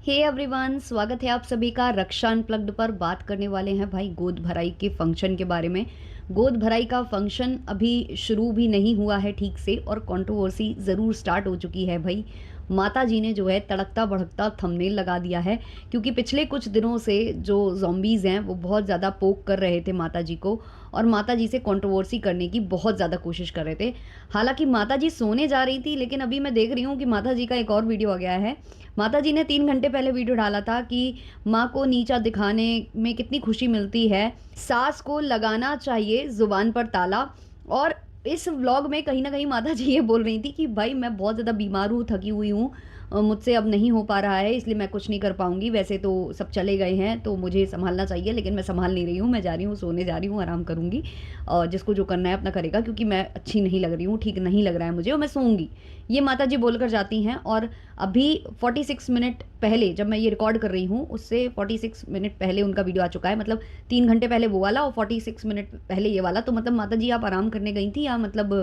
Hey everyone, स्वागत है आप सभी का रक्षा अनप्लग्ड पर। बात करने वाले हैं भाई गोद भराई के फंक्शन के बारे में। गोद भराई का फंक्शन अभी शुरू भी नहीं हुआ है ठीक से और कंट्रोवर्सी ज़रूर स्टार्ट हो चुकी है भाई। माता जी ने जो है तड़कता भड़कता थंबनेल लगा दिया है, क्योंकि पिछले कुछ दिनों से जो ज़ॉम्बीज़ हैं वो बहुत ज़्यादा पोक कर रहे थे माता जी को और माता जी से कंट्रोवर्सी करने की बहुत ज़्यादा कोशिश कर रहे थे। हालांकि माता जी सोने जा रही थी, लेकिन अभी मैं देख रही हूँ कि माता जी का एक और वीडियो आ गया है। माता जी ने 3 घंटे पहले वीडियो डाला था कि माँ को नीचा दिखाने में कितनी खुशी मिलती है, सास को लगाना चाहिए ज़ुबान पर ताला। और इस व्लॉग में कहीं न कहीं माता जी ये बोल रही थी कि भाई मैं बहुत ज़्यादा बीमार हूँ, थकी हुई हूँ, मुझसे अब नहीं हो पा रहा है, इसलिए मैं कुछ नहीं कर पाऊँगी। वैसे तो सब चले गए हैं तो मुझे सँभालना चाहिए, लेकिन मैं सँभाल नहीं रही हूँ, मैं जा रही हूँ, सोने जा रही हूँ, आराम करूँगी और जिसको जो करना है अपना करेगा, क्योंकि मैं अच्छी नहीं लग रही हूँ, ठीक नहीं लग रहा है मुझे और मैं सोऊँगी। ये माता जी बोलकर जाती हैं और अभी 46 मिनट पहले जब मैं ये रिकॉर्ड कर रही हूँ, उससे 46 मिनट पहले उनका वीडियो आ चुका है। मतलब 3 घंटे पहले वो वाला और 46 मिनट पहले ये वाला। तो मतलब माता जी आप आराम करने गई थी या मतलब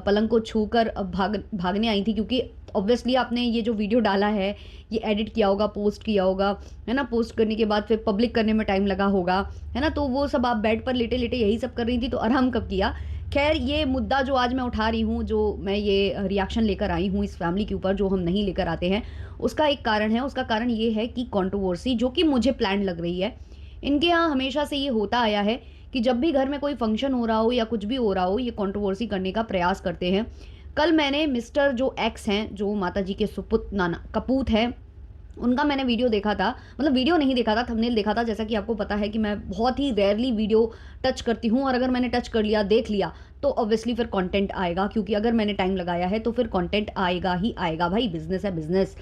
पलंग को छूकर भागने आई थी? क्योंकि ऑब्वियसली आपने ये जो वीडियो डाला है, ये एडिट किया होगा, पोस्ट किया होगा, है ना? पोस्ट करने के बाद फिर पब्लिक करने में टाइम लगा होगा, है ना? तो वो सब आप बेड पर लेटे-लेटे यही सब कर रही थी, तो आराम कब किया? खैर, ये मुद्दा जो आज मैं उठा रही हूँ, जो मैं ये रिएक्शन लेकर आई हूँ इस फैमिली के ऊपर, जो हम नहीं लेकर आते हैं, उसका एक कारण है। उसका कारण ये है कि कंट्रोवर्सी जो कि मुझे प्लान्ड लग रही है। इनके यहाँ हमेशा से ये होता आया है कि जब भी घर में कोई फंक्शन हो रहा हो या कुछ भी हो रहा हो, ये कंट्रोवर्सी करने का प्रयास करते हैं। कल मैंने मिस्टर जो एक्स हैं, जो माता जी के सुपुत्र नाना कपूत हैं, उनका मैंने वीडियो देखा था। मतलब वीडियो नहीं देखा था, थंबनेल देखा था। जैसा कि आपको पता है कि मैं बहुत ही रेयरली वीडियो टच करती हूँ और अगर मैंने टच कर लिया, देख लिया, तो ऑब्वियसली फिर कंटेंट आएगा, क्योंकि अगर मैंने टाइम लगाया है तो फिर कंटेंट आएगा ही आएगा भाई, बिजनेस है बिजनेस।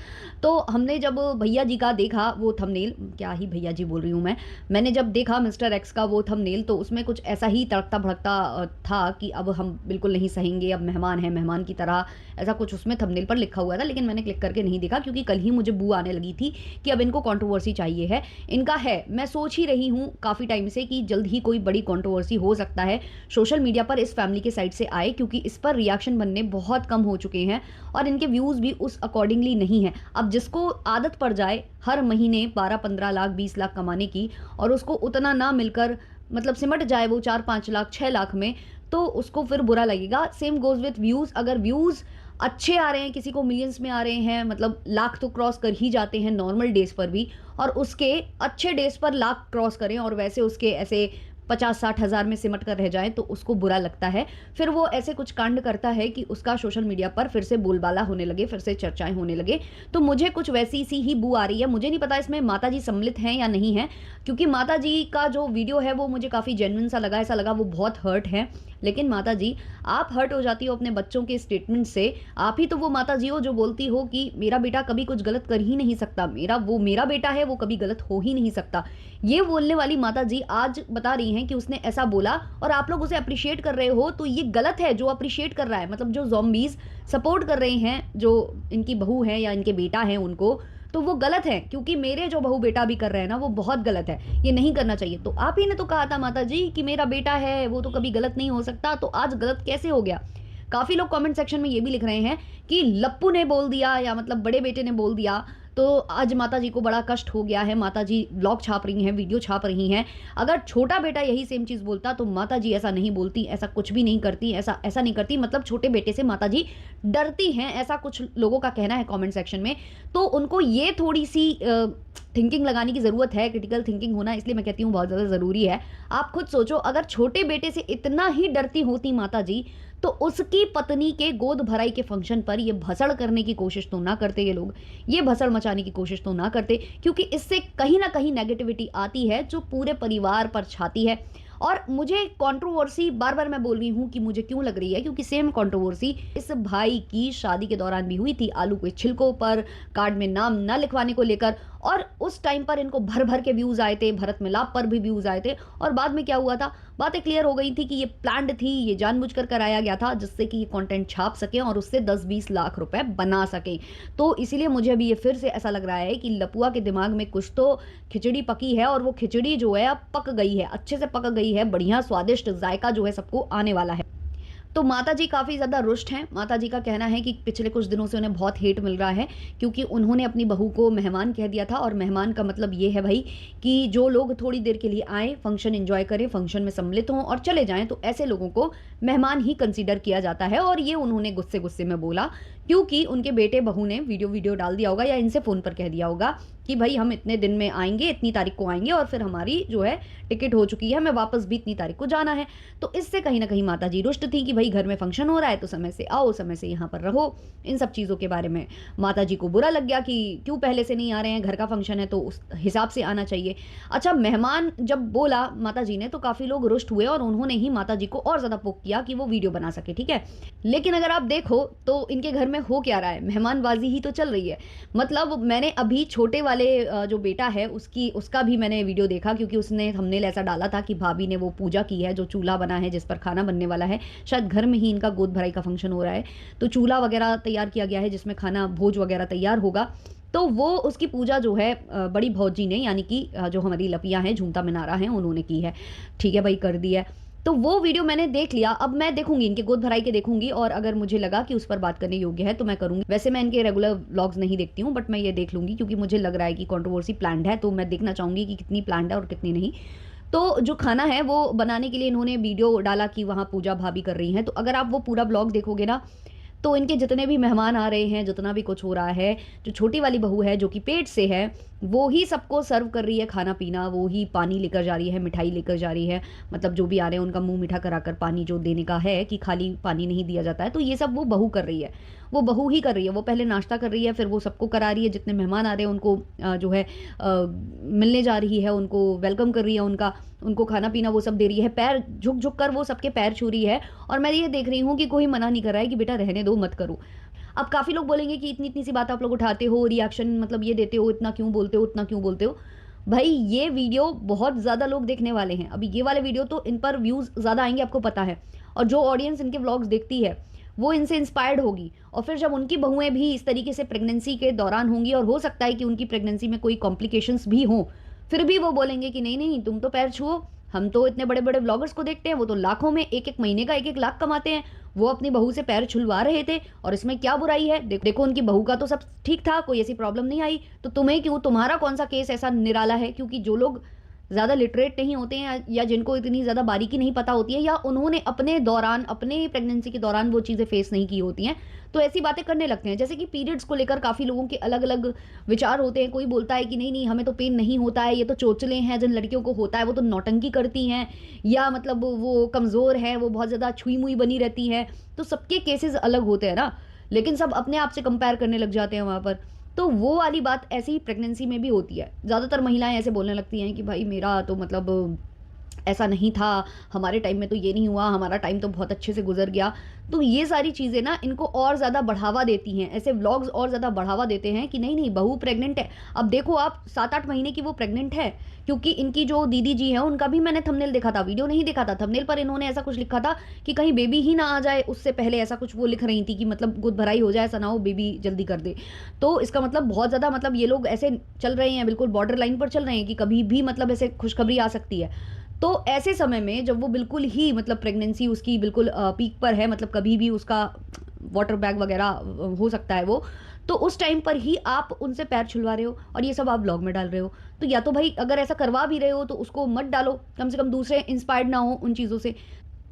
तो हमने जब भैया जी का देखा वो थंबनेल, क्या ही भैया जी बोल रही हूँ मैंने जब देखा मिस्टर एक्स का वो थंबनेल, तो उसमें कुछ ऐसा ही तड़कता भड़कता था कि अब हम बिल्कुल नहीं सहेंगे, अब मेहमान है मेहमान की तरह, ऐसा कुछ उसमें थंबनेल पर लिखा हुआ था। लेकिन मैंने क्लिक करके नहीं देखा, क्योंकि कल ही मुझे बू आने लगी थी कि अब इनको कंट्रोवर्सी चाहिए है। इनका है, मैं सोच ही रही हूँ काफ़ी टाइम से कि जल्द ही कोई बड़ी कंट्रोवर्सी हो सकता है सोशल मीडिया पर इस फैमिली के साइड से आए, क्योंकि इस पर रिएक्शन बनने बहुत कम हो चुके हैं और इनके व्यूज़ भी उस अकॉर्डिंगली नहीं है। अब जिसको आदत पड़ जाए हर महीने 12-15 लाख 20 लाख कमाने की और उसको उतना ना मिलकर, मतलब सिमट जाए वो 4-5 लाख 6 लाख में, तो उसको फिर बुरा लगेगा। Same goes with views. अगर व्यूज़ अच्छे आ रहे हैं, किसी को मिलियंस में आ रहे हैं, मतलब लाख तो क्रॉस कर ही जाते हैं नॉर्मल डेज़ पर भी, और उसके अच्छे डेज़ पर लाख क्रॉस करें और वैसे उसके ऐसे 50-60 हज़ार में सिमट कर रह जाएँ, तो उसको बुरा लगता है। फिर वो ऐसे कुछ कांड करता है कि उसका सोशल मीडिया पर फिर से बोलबाला होने लगे, फिर से चर्चाएँ होने लगे। तो मुझे कुछ वैसी सी ही बू आ रही है। मुझे नहीं पता इसमें माता जी सम्मिलित हैं या नहीं हैं, क्योंकि माता जी का जो वीडियो है वो मुझे काफ़ी जेन्युइन सा लगा, ऐसा लगा वो बहुत हर्ट हैं। लेकिन माता जी, आप हर्ट हो जाती हो अपने बच्चों के स्टेटमेंट से। आप ही तो वो माता जी हो जो बोलती हो कि मेरा बेटा कभी कुछ गलत कर ही नहीं सकता, मेरा बेटा है, वो कभी गलत हो ही नहीं सकता। ये बोलने वाली माता जी आज बता रही हैं कि उसने ऐसा बोला और आप लोग उसे अप्रिशिएट कर रहे हो, तो ये गलत है जो अप्रिशिएट कर रहा है। मतलब जो ज़ॉम्बीज़ सपोर्ट कर रहे हैं, जो इनकी बहू है या इनके बेटा हैं उनको, तो वो गलत है, क्योंकि मेरे जो बहू बेटा भी कर रहे हैं ना, वो बहुत गलत है, ये नहीं करना चाहिए। तो आप ही ने तो कहा था माता जी कि मेरा बेटा है, वो तो कभी गलत नहीं हो सकता, तो आज गलत कैसे हो गया? काफ़ी लोग कमेंट सेक्शन में ये भी लिख रहे हैं कि लप्पू ने बोल दिया या मतलब बड़े बेटे ने बोल दिया, तो आज माता जी को बड़ा कष्ट हो गया है। माता जी व्लॉग छाप रही हैं, वीडियो छाप रही हैं। अगर छोटा बेटा यही सेम चीज़ बोलता तो माता जी ऐसा नहीं बोलती, ऐसा कुछ भी नहीं करती, ऐसा ऐसा नहीं करती। मतलब छोटे बेटे से माता जी डरती हैं, ऐसा कुछ लोगों का कहना है कमेंट सेक्शन में। तो उनको ये थोड़ी-सी थिंकिंग लगाने की ज़रूरत है, क्रिटिकल थिंकिंग होना, इसलिए मैं कहती हूँ बहुत ज़्यादा ज़रूरी है। आप खुद सोचो, अगर छोटे बेटे से इतना ही डरती होती माता जी, तो उसकी पत्नी के गोद भराई के फंक्शन पर ये भसड़ करने की कोशिश तो ना करते ये लोग, ये भसड़ मचाने की कोशिश तो ना करते, क्योंकि इससे कहीं न कहीं नेगेटिविटी आती है जो पूरे परिवार पर छाती है। और मुझे कंट्रोवर्सी बार-बार मैं बोल रही हूँ कि मुझे क्यों लग रही है, क्योंकि सेम कंट्रोवर्सी इस भाई की शादी के दौरान भी हुई थी, आलू के छिलकों पर कार्ड में नाम ना लिखवाने को लेकर। और उस टाइम पर इनको भर-भर के व्यूज़ आए थे, भरत मिलाप पर भी व्यूज़ आए थे और बाद में क्या हुआ था, बातें क्लियर हो गई थी कि ये प्लान्ड थी, ये जानबूझकर कराया गया था जिससे कि ये कंटेंट छाप सकें और उससे 10-20 लाख रुपए बना सकें। तो इसीलिए मुझे अभी ये फिर से ऐसा लग रहा है कि लपुआ के दिमाग में कुछ तो खिचड़ी पकी है और वो खिचड़ी जो है अब पक गई है, अच्छे से पक गई है, बढ़िया स्वादिष्ट जायका जो है सबको आने वाला है। तो माताजी काफ़ी ज़्यादा रुष्ट हैं। माताजी का कहना है कि पिछले कुछ दिनों से उन्हें बहुत हेट मिल रहा है, क्योंकि उन्होंने अपनी बहू को मेहमान कह दिया था, और मेहमान का मतलब ये है भई कि जो लोग थोड़ी देर के लिए आएँ, फंक्शन एन्जॉय करें, फंक्शन में सम्मिलित हों और चले जाएँ, तो ऐसे लोगों को मेहमान ही कंसीडर किया जाता है। और ये उन्होंने गुस्से-गुस्से में बोला, क्योंकि उनके बेटे-बहू ने वीडियो डाल दिया होगा या इनसे फ़ोन पर कह दिया होगा कि भई हम इतने दिन में आएँगे, इतनी तारीख को आएँगे और फिर हमारी जो है टिकट हो चुकी है, हमें वापस भी इतनी तारीख को जाना है। तो इससे कहीं न कहीं माताजी रुष्ट थी कि भई घर में फंक्शन हो रहा है तो समय से आओ, समय से यहाँ पर रहो। इन सब चीज़ों के बारे में माताजी को बुरा लग गया कि क्यों पहले से नहीं आ रहे हैं, घर का फंक्शन है तो उस हिसाब से आना चाहिए। अच्छा, मेहमान जब बोला माताजी ने तो काफ़ी लोग रुष्ट हुए और उन्होंने ही माताजी को और ज़्यादा पोक किया कि वो वीडियो बना सके, ठीक है? लेकिन अगर आप देखो तो इनके घर में हो क्या रहा है, मेहमानबाज़ी ही तो चल रही है। मतलब मैंने अभी छोटे वाले जो बेटा है उसका भी मैंने वीडियो देखा, क्योंकि उसने थंबनेल ऐसा डाला था कि भाभी ने वो पूजा की है, जो चूल्हा बना है जिस पर खाना बनने वाला है। शायद घर में ही इनका गोद भराई का फंक्शन हो रहा है, तो चूल्हा वगैरह तैयार किया गया है जिसमें खाना भोज वगैरह तैयार होगा। तो वो उसकी पूजा जो है बड़ी भौजी ने, यानी कि जो हमारी लपियाँ हैं, झूमता मिनारा हैं, उन्होंने की है। ठीक है भाई, कर दी है। तो वो वीडियो मैंने देख लिया, अब मैं देखूँगी, इनके गोद भराई के देखूँगी, और अगर मुझे लगा कि उस पर बात करने योग्य है तो मैं करूँगी। वैसे मैं इनके रेगुलर व्लॉग्स नहीं देखती हूँ, बट मैं ये देख लूँगी क्योंकि मुझे लग रहा है कि कंट्रोवर्सी प्लान्ड है, तो मैं देखना चाहूँगी कि कितनी प्लान्ड है और कितनी नहीं। तो जो खाना है वो बनाने के लिए इन्होंने वीडियो डाला कि वहाँ पूजा भाभी कर रही हैं, तो अगर आप वो पूरा व्लॉग देखोगे ना, तो इनके जितने भी मेहमान आ रहे हैं, जितना भी कुछ हो रहा है, जो छोटी वाली बहू है जो कि पेट से है, वो ही सबको सर्व कर रही है खाना-पीना, वो ही पानी लेकर जा रही है, मिठाई लेकर जा रही है। मतलब जो भी आ रहे हैं उनका मुँह मीठा कराकर पानी जो देने का है, कि खाली पानी नहीं दिया जाता है, तो ये सब वो बहू कर रही है। वो बहू ही कर रही है, वो पहले नाश्ता कर रही है, फिर वो सबको करा रही है, जितने मेहमान आ रहे हैं उनको जो है मिलने जा रही है, उनको वेलकम कर रही है, उनको खाना-पीना वो सब दे रही है, पैर झुक-झुक कर वो सबके पैर छू रही है। और मैं ये देख रही हूँ कि कोई मना नहीं कर रहा है कि बेटा रहने दो, मत करो। अब काफ़ी लोग बोलेंगे कि इतनी-इतनी सी बात आप लोग उठाते हो, रिएक्शन मतलब ये देते हो, इतना क्यों बोलते हो, उतना क्यों बोलते हो? भई ये वीडियो बहुत ज़्यादा लोग देखने वाले हैं। अभी ये वाले वीडियो तो इन पर व्यूज़ ज़्यादा आएँगे, आपको पता है। और जो ऑडियंस इनके व्लॉग्स देखती है, वो इनसे इंस्पायर्ड होगी, और फिर जब उनकी बहुएँ भी इस तरीके से प्रेगनेंसी के दौरान होंगी, और हो सकता है कि उनकी प्रेगनेंसी में कोई कॉम्प्लिकेशंस भी हों, फिर भी वो बोलेंगे कि नहीं-नहीं तुम तो पैर छुओ, हम तो इतने बड़े-बड़े व्लॉगर्स को देखते हैं, वो तो लाखों में 1-1 महीने का 1-1 लाख कमाते हैं। वो अपनी बहू से पैर छुलवा रहे थे और इसमें क्या बुराई है? देखो उनकी बहू का तो सब ठीक था, कोई ऐसी प्रॉब्लम नहीं आई, तो तुम्हें क्यों, तुम्हारा कौन-सा केस ऐसा निराला है? क्योंकि जो लोग ज़्यादा लिटरेट नहीं होते हैं, या जिनको इतनी ज़्यादा बारीकी नहीं पता होती है, या उन्होंने अपने दौरान, अपने प्रेगनेंसी के दौरान वो चीज़ें फेस नहीं की होती हैं, तो ऐसी बातें करने लगते हैं। जैसे कि पीरियड्स को लेकर काफ़ी लोगों के अलग-अलग विचार होते हैं। कोई बोलता है कि नहीं-नहीं हमें तो पेन नहीं होता है, ये तो चोचले हैं, जिन लड़कियों को होता है वो तो नौटंकी करती हैं, या मतलब वो कमज़ोर हैं, वो बहुत ज़्यादा छुई-मुई बनी रहती हैं। तो सबके केसेज़ अलग होते हैं ना, लेकिन सब अपने आप से कंपेयर करने लग जाते हैं वहाँ पर। तो वो वाली बात ऐसे ही प्रेगनेंसी में भी होती है। ज़्यादातर महिलाएँ ऐसे बोलने लगती हैं कि भाई मेरा तो मतलब ऐसा नहीं था, हमारे टाइम में तो ये नहीं हुआ, हमारा टाइम तो बहुत अच्छे से गुज़र गया। तो ये सारी चीज़ें ना इनको और ज़्यादा बढ़ावा देती हैं, ऐसे व्लॉग्स और ज़्यादा बढ़ावा देते हैं कि नहीं-नहीं बहू प्रेग्नेंट है। अब देखो आप 7-8 महीने की वो प्रेग्नेंट है, क्योंकि इनकी जो दीदी जी हैं उनका भी मैंने थंबनेल देखा था, वीडियो नहीं देखा था। थंबनेल पर इन्होंने ऐसा कुछ लिखा था कि कहीं बेबी ही ना आ जाए, उससे पहले ऐसा कुछ वो लिख रही थी कि मतलब गोद भराई हो जाए, ऐसा ना हो बेबी जल्दी कर दे। तो इसका मतलब बहुत ज़्यादा, मतलब ये लोग ऐसे चल रहे हैं, बिल्कुल बॉर्डर लाइन पर चल रहे हैं कि कभी भी मतलब ऐसे खुशखबरी आ सकती है। तो ऐसे समय में जब वो बिल्कुल ही मतलब प्रेगनेंसी उसकी बिल्कुल पीक पर है, मतलब कभी भी उसका वाटर बैग वगैरह हो सकता है वो, तो उस टाइम पर ही आप उनसे पैर छुलवा रहे हो और ये सब आप ब्लॉग में डाल रहे हो। तो या तो भाई अगर ऐसा करवा भी रहे हो तो उसको मत डालो, कम से कम दूसरे इंस्पायर्ड ना हो उन चीज़ों से।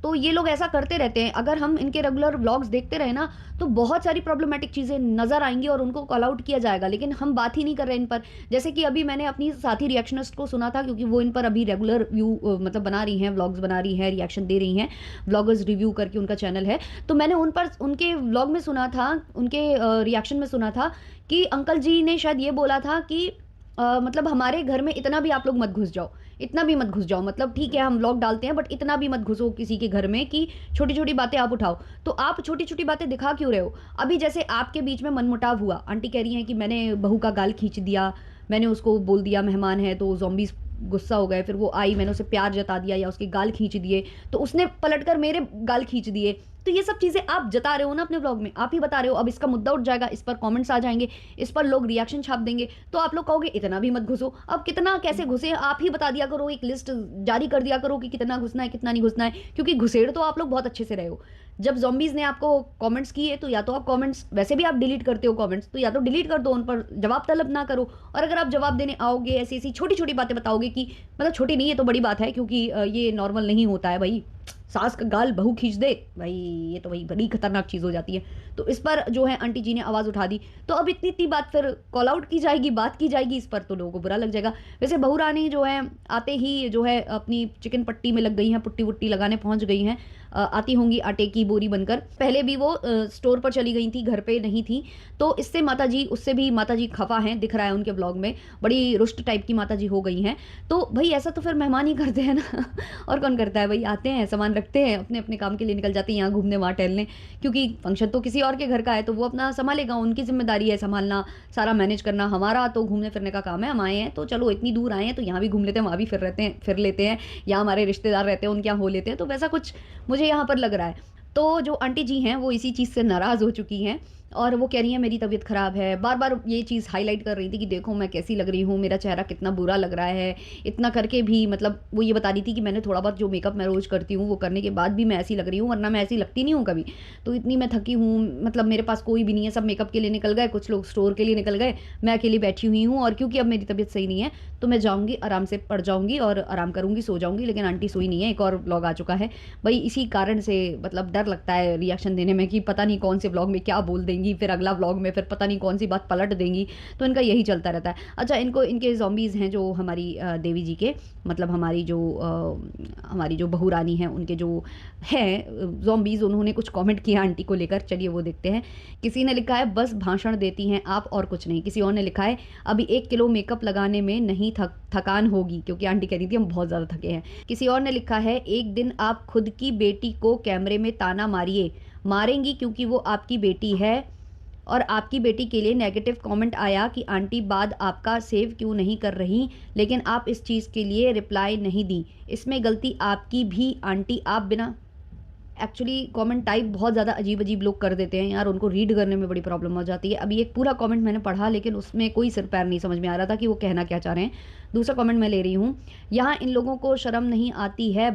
तो ये लोग ऐसा करते रहते हैं। अगर हम इनके रेगुलर व्लॉग्स देखते रहे ना, तो बहुत सारी प्रॉब्लमैटिक चीज़ें नज़र आएँगी और उनको कॉल आउट किया जाएगा, लेकिन हम बात ही नहीं कर रहे इन पर। जैसे कि अभी मैंने अपनी साथी रिएक्शनिस्ट को सुना था, क्योंकि वो इन पर अभी रेगुलर मतलब बना रही हैं, व्लॉग्स बना रही हैं, रिएक्शन दे रही हैं, व्लॉगर्स रिव्यू करके उनका चैनल है। तो मैंने उन पर उनके व्लॉग में सुना था, उनके रिएक्शन में सुना था कि अंकल जी ने शायद ये बोला था कि मतलब हमारे घर में इतना भी आप लोग मत घुस जाओ, इतना भी मत घुस जाओ, मतलब ठीक है हम व्लॉग डालते हैं बट इतना भी मत घुसो किसी के घर में कि छोटी-छोटी बातें आप उठाओ। तो आप छोटी-छोटी बातें दिखा क्यों रहे हो? अभी जैसे आपके बीच में मनमुटाव हुआ, आंटी कह रही हैं कि मैंने बहू का गाल खींच दिया, मैंने उसको बोल दिया मेहमान है तो ज़ॉम्बीज़ गुस्सा हो गए, फिर वो आई, मैंने उसे प्यार जता दिया या उसके गाल खींच दिए, तो उसने पलटकर मेरे गाल खींच दिए। तो ये सब चीज़ें आप जता रहे हो ना अपने व्लॉग में, आप ही बता रहे हो। अब इसका मुद्दा उठ जाएगा, इस पर कमेंट्स आ जाएँगे, इस पर लोग रिएक्शन छाप देंगे, तो आप लोग कहोगे इतना भी मत घुसो। अब कितना कैसे घुसे आप ही बता दिया करो, एक लिस्ट जारी कर दिया करो कि कितना घुसना है, कितना नहीं घुसना है, क्योंकि घुसेड़ तो आप लोग बहुत अच्छे से रहे हो। जब ज़ॉम्बीज़ ने आपको कमेंट्स किए तो या तो आप कमेंट्स, वैसे भी आप डिलीट करते हो कमेंट्स, तो या तो डिलीट कर दो, उन पर जवाब तलब ना करो। और अगर आप जवाब देने आओगे, ऐसी-ऐसी छोटी-छोटी बातें बताओगे कि मतलब छोटी नहीं, ये तो बड़ी बात है, क्योंकि ये नॉर्मल नहीं होता है भई। सास का गाल बहू खींच दे, भई ये तो भई बड़ी खतरनाक चीज़ हो जाती है। तो इस पर जो है आंटी जी ने आवाज़ उठा दी। तो अब इतनी-इतनी बात फिर कॉल आउट की जाएगी, बात की जाएगी इस पर, तो लोगों को बुरा लग जाएगा। वैसे बहू रानी जो है आते ही जो है अपनी चिकन पट्टी में लग गई हैं, पुट्टी-वुट्टी लगाने पहुँच गई हैं। आती होंगी आटे की बोरी बनकर। पहले भी वो स्टोर पर चली गई थी, घर पे नहीं थी। तो इससे माताजी, उससे भी माताजी खफ़ा हैं, दिख रहा है उनके ब्लॉग में। बड़ी रुष्ट टाइप की माताजी हो गई हैं। तो भई ऐसा तो फिर मेहमान ही करते हैं ना। और कौन करता है भई? आते हैं, सामान रखते हैं, अपने-अपने काम के लिए निकल जाते हैं, यहाँ घूमने, वहाँ टहलने। क्योंकि फंक्शन तो किसी और के घर का है, तो वो अपना सँभालेगा, उनकी ज़िम्मेदारी है सँभालना, सारा मैनेज करना। हमारा तो घूमने-फिरने का काम है, हम आए हैं तो चलो इतनी दूर आए हैं तो यहाँ भी घूम लेते हैं, वहाँ भी फिर लेते हैं। यहाँ हमारे रिश्तेदार रहते हैं, उनके यहाँ हो लेते हैं। तो वैसा कुछ मुझे यहाँ पर लग रहा है। तो जो आंटी जी हैं वो इसी चीज़ से नाराज़ हो चुकी हैं और वो कह रही हैं मेरी तबीयत ख़राब है। बार-बार ये चीज़ हाइलाइट कर रही थी कि देखो मैं कैसी लग रही हूँ, मेरा चेहरा कितना बुरा लग रहा है। इतना करके भी मतलब वो ये बता रही थी कि मैंने थोड़ा बहुत जो मेकअप मैं रोज़ करती हूँ वो करने के बाद भी मैं ऐसी लग रही हूँ, वरना मैं ऐसी लगती नहीं हूँ कभी। तो इतनी मैं थकी हूँ, मतलब मेरे पास कोई भी नहीं है, सब मेकअप के लिए निकल गए, कुछ लोग स्टोर के लिए निकल गए, मैं अकेली बैठी हुई हूँ और क्योंकि अब मेरी तबीयत सही नहीं है तो मैं जाऊँगी, आराम से पड़ जाऊँगी और आराम करूँगी, सो जाऊँगी। लेकिन आंटी सोई नहीं है, एक और व्लॉग आ चुका है। भई इसी कारण से मतलब डर लगता है रिएक्शन देने में कि पता नहीं कौन से व्लॉग में क्या बोल देंगी, फिर अगला व्लॉग में फिर पता नहीं कौन सी बात पलट देंगी। तो इनका यही चलता रहता है। अच्छा, इनको इनके ज़ॉम्बीज़ हैं जो हमारी देवी जी के, मतलब हमारी जो बहू रानी हैं उनके जो हैं ज़ॉम्बीज़, उन्होंने कुछ कमेंट किया आंटी को लेकर। चलिए वो देखते हैं। किसी ने लिखा है बस भाषण देती हैं आप और कुछ नहीं। किसी और ने लिखा है अभी 1 किलो मेकअप लगाने में नहीं थकान होगी, क्योंकि आंटी कह रही थी हम बहुत ज़्यादा थके हैं। किसी और ने लिखा है एक दिन आप खुद की बेटी को कैमरे में ताना मारिए, मारेंगी क्योंकि वो आपकी बेटी है। और आपकी बेटी के लिए नेगेटिव कमेंट आया कि आंटी बाद आपका सेव क्यों नहीं कर रही, लेकिन आप इस चीज़ के लिए रिप्लाई नहीं दी, इसमें गलती आपकी भी आंटी। आप बिना एक्चुअली कमेंट टाइप बहुत ज़्यादा अजीब-अजीब लोग कर देते हैं यार, उनको रीड करने में बड़ी प्रॉब्लम हो जाती है। अभी एक पूरा कमेंट मैंने पढ़ा लेकिन उसमें कोई सिर-पैर नहीं समझ में आ रहा था कि वो कहना क्या चाह रहे हैं। दूसरा कमेंट मैं ले रही हूँ, यहाँ इन लोगों को शर्म नहीं आती है,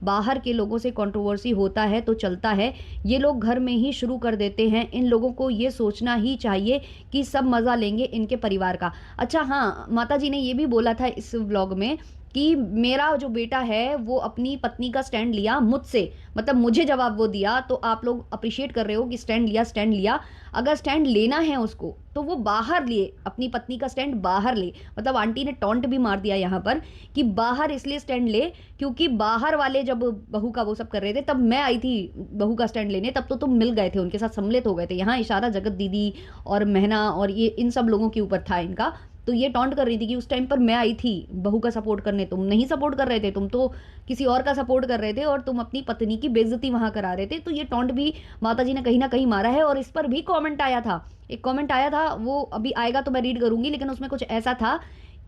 बाहर के लोगों से कंट्रोवर्सी होता है तो चलता है, ये लोग घर में ही शुरू कर देते हैं। इन लोगों को ये सोचना ही चाहिए कि सब मज़ा लेंगे इनके परिवार का। अच्छा हाँ, माताजी ने ये भी बोला था इस व्लॉग में कि मेरा जो बेटा है वो अपनी पत्नी का स्टैंड लिया मुझसे, मतलब मुझे जवाब वो दिया, तो आप लोग अप्रिशिएट कर रहे हो कि स्टैंड लिया। अगर स्टैंड लेना है उसको तो वो बाहर लिए, अपनी पत्नी का स्टैंड बाहर ले। मतलब आंटी ने टॉन्ट भी मार दिया यहाँ पर कि बाहर इसलिए स्टैंड ले क्योंकि बाहर वाले जब बहू का वो सब कर रहे थे तब मैं आई थी बहू का स्टैंड लेने, तब तो तुम मिल गए थे, उनके साथ सम्मिलित हो गए थे। यहाँ इशारा जगत दीदी और महना और ये इन सब लोगों के ऊपर था इनका। तो ये टॉन्ट कर रही थी कि उस टाइम पर मैं आई थी बहू का सपोर्ट करने, तुम नहीं सपोर्ट कर रहे थे, तुम तो किसी और का सपोर्ट कर रहे थे और तुम अपनी पत्नी की बेइज्जती वहां करा रहे थे। तो ये टॉन्ट भी माताजी ने कहीं ना कहीं मारा है। और इस पर भी कमेंट आया था, एक कमेंट आया था, वो अभी आएगा तो मैं रीड करूंगी, लेकिन उसमें कुछ ऐसा था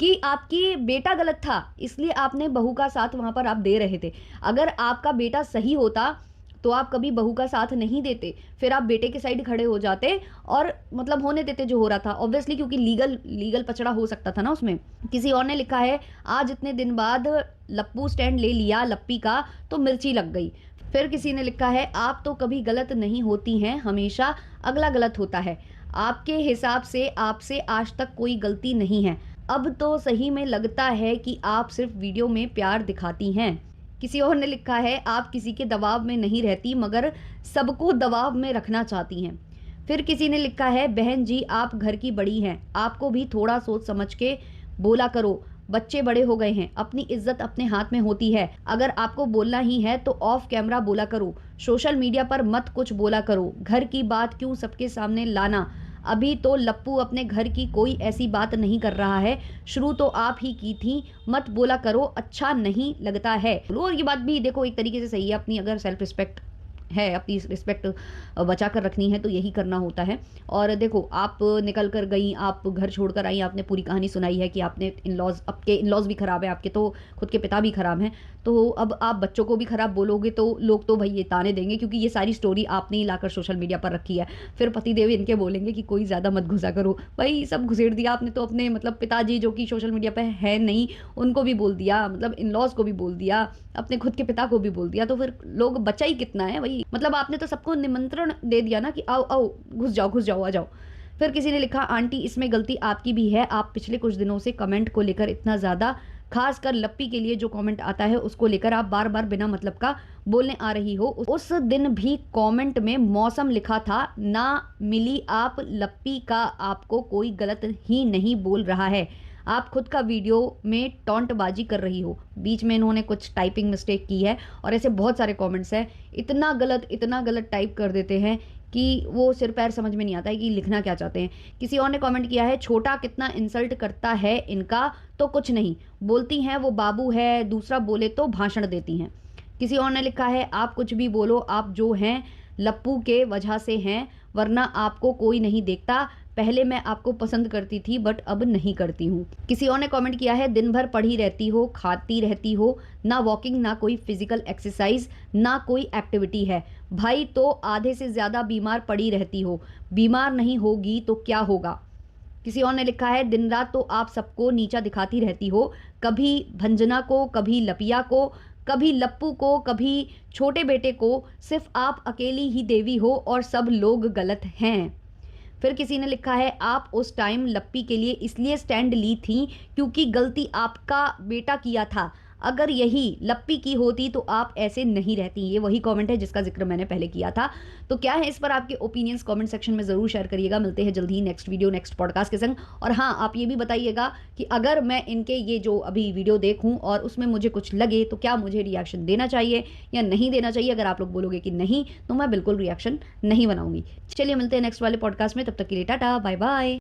कि आपकी बेटा गलत था इसलिए आपने बहू का साथ वहां पर आप दे रहे थे। अगर आपका बेटा सही होता तो आप कभी बहू का साथ नहीं देते, फिर आप बेटे के साइड खड़े हो जाते और मतलब होने देते जो हो रहा था ऑब्वियसली, क्योंकि लीगल पचड़ा हो सकता था ना उसमें। किसी और ने लिखा है आज इतने दिन बाद लप्पू स्टैंड ले लिया लप्पी का तो मिर्ची लग गई। फिर किसी ने लिखा है आप तो कभी गलत नहीं होती हैं, हमेशा अगला गलत होता है, आपके हिसाब से आपसे आज तक कोई गलती नहीं है, अब तो सही में लगता है कि आप सिर्फ वीडियो में प्यार दिखाती हैं। किसी और ने लिखा है आप किसी के दबाव में नहीं रहती मगर सबको दबाव में रखना चाहती हैं। फिर किसी ने लिखा है बहन जी आप घर की बड़ी हैं, आपको भी थोड़ा सोच समझ के बोला करो, बच्चे बड़े हो गए हैं, अपनी इज्जत अपने हाथ में होती है, अगर आपको बोलना ही है तो ऑफ कैमरा बोला करो, सोशल मीडिया पर मत कुछ बोला करो, घर की बात क्यों सबके सामने लाना, अभी तो लप्पू अपने घर की कोई ऐसी बात नहीं कर रहा है, शुरू तो आप ही की थी, मत बोला करो, अच्छा नहीं लगता है। और ये बात भी देखो एक तरीके से सही है, अपनी अगर सेल्फ रिस्पेक्ट है, अपनी रिस्पेक्ट बचा कर रखनी है तो यही करना होता है। और देखो आप निकल कर गई, आप घर छोड़कर आई, आपने पूरी कहानी सुनाई है कि आपने आपके इनलॉज भी ख़राब है, आपके तो खुद के पिता भी ख़राब हैं, तो अब आप बच्चों को भी ख़राब बोलोगे तो लोग तो भाई ये ताने देंगे, क्योंकि ये सारी स्टोरी आपने ही लाकर सोशल मीडिया पर रखी है। फिर पतिदेव इनके बोलेंगे कि कोई ज़्यादा मत घुसा करो, भाई सब घुसेड़ दिया आपने तो, अपने मतलब पिताजी जो कि सोशल मीडिया पर है नहीं उनको भी बोल दिया, मतलब इनलॉज को भी बोल दिया, अपने खुद के पिता को भी बोल दिया, तो फिर लोग बचा ही कितना है भाई, कि मतलब आपने तो सबको निमंत्रण दे दिया ना कि आओ आओ, घुस जाओ, आ जाओ। फिर किसी ने लिखा, आंटी इसमें गलती आपकी भी है, आप पिछले कुछ दिनों से कमेंट को लेकर इतना ज़्यादा, खासकर लप्पी के लिए जो कमेंट आता है उसको लेकर आप बार बार बिना मतलब का बोलने आ रही हो। उस दिन भी कमेंट में मौसम लिखा था, ना मिली आप लप्पी का, आपको कोई गलत ही नहीं बोल रहा है, आप खुद का वीडियो में टॉन्टबाजी कर रही हो। बीच में इन्होंने कुछ टाइपिंग मिस्टेक की है और ऐसे बहुत सारे कमेंट्स हैं, इतना गलत टाइप कर देते हैं कि वो सिर पैर समझ में नहीं आता है कि लिखना क्या चाहते हैं। किसी और ने कमेंट किया है, छोटा कितना इंसल्ट करता है इनका तो कुछ नहीं, बोलती हैं वो बाबू है, दूसरा बोले तो भाषण देती हैं। किसी और ने लिखा है, आप कुछ भी बोलो, आप जो हैं लप्पू के वजह से हैं, वरना आपको कोई नहीं देखता, पहले मैं आपको पसंद करती थी बट अब नहीं करती हूँ। किसी और ने कमेंट किया है, दिन भर पढ़ी रहती हो, खाती रहती हो, ना वॉकिंग, ना कोई फिजिकल एक्सरसाइज, ना कोई एक्टिविटी है, भाई तो आधे से ज़्यादा बीमार पड़ी रहती हो, बीमार नहीं होगी तो क्या होगा। किसी और ने लिखा है, दिन रात तो आप सबको नीचा दिखाती रहती हो, कभी भंजना को, कभी लपिया को, कभी लप्पू को, कभी छोटे बेटे को, सिर्फ आप अकेली ही देवी हो और सब लोग गलत हैं। फिर किसी ने लिखा है, आप उस टाइम लप्पी के लिए इसलिए स्टैंड ली थी क्योंकि गलती आपका बेटा किया था, अगर यही लप्पी की होती तो आप ऐसे नहीं रहती। ये वही कमेंट है जिसका जिक्र मैंने पहले किया था। तो क्या है इस पर आपके ओपिनियंस कमेंट सेक्शन में ज़रूर शेयर करिएगा। मिलते हैं जल्दी ही नेक्स्ट वीडियो, नेक्स्ट पॉडकास्ट के संग। और हाँ, आप ये भी बताइएगा कि अगर मैं इनके ये जो अभी वीडियो देखूँ और उसमें मुझे कुछ लगे तो क्या मुझे रिएक्शन देना चाहिए या नहीं देना चाहिए। अगर आप लोग बोलोगे कि नहीं तो मैं बिल्कुल रिएक्शन नहीं बनाऊंगी। चलिए मिलते हैं नेक्स्ट वाले पॉडकास्ट में, तब तक के लिए टाटा बाय बाय।